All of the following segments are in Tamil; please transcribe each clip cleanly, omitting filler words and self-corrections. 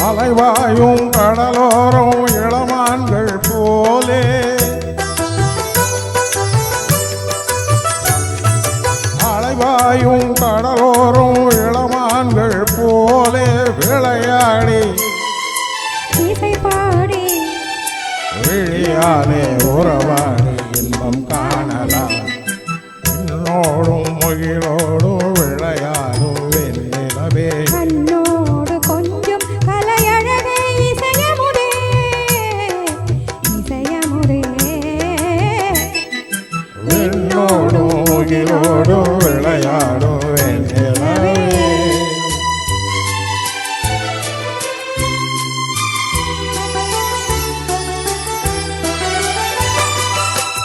அலைவாயும் கடலோரம் இளமான்கள் போலே அலைவாயும் கடலோரம் இளமான்கள் போலே விளையாடி இசை பாடி விழியாலே உறவாடி இன்பம் காணலாம் என்னோடும் முகிலோடும் விளையாடும் வெண்ணிலவே கண்ணோடு கொஞ்சம் கலையழகே இசையமுதே இசையமுதே என்னோடும் முகிலோடும் விளையாடும் வெண்ணிலவே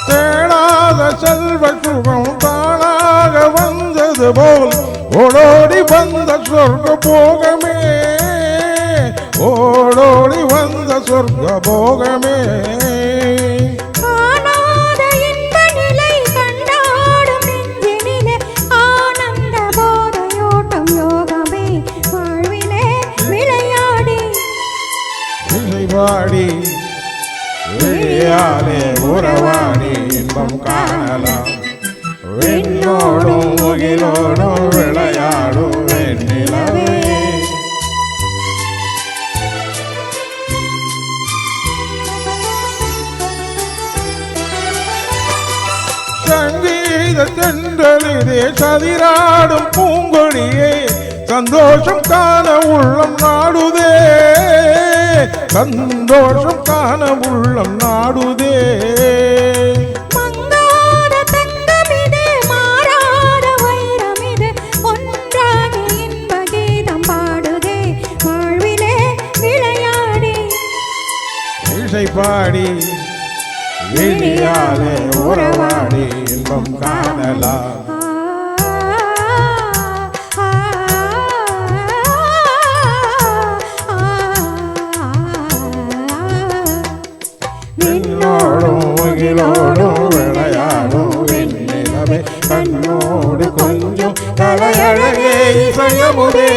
தேடாத செல்வ சுகம் தானாக வந்தது போல் ஓடோடி வந்த சொர்க்க போகமே ஓடோடி வந்த சொர்க்க போகமே காணாத இன்ப நிலை கண்டாடும் நெஞ்சினிலே ஆனந்த போதையோட்டம் யோகமே வாழ்விலே விளையாடி இசை பாடி விழியாலே உறவாடி இன்பம் காணலாம் வெண்ணோடும் முகிலோடும் விளையாடும் வெண்ணிலவே சங்கீத தென்றலிலே சதிராடும் பூங்கொடியே சந்தோஷம் காண உள்ளம் நாடுதே சந்தோஷம் காண உள்ளம் நாடுதே மங்காத தங்கமிது மாறாத வைரமிது ஒன்றாகி இன்ப கீதம் பாடுதே வாழ்விலே விளையாடி இசை பாடி விழியாலே உறவாடி இன்பம் காணலாம் என்னோடும் முகிலோடும் விளையாடும் வெண்ணிலவே கண்ணோடு கொஞ்சம் கலையழகே இசையமுதே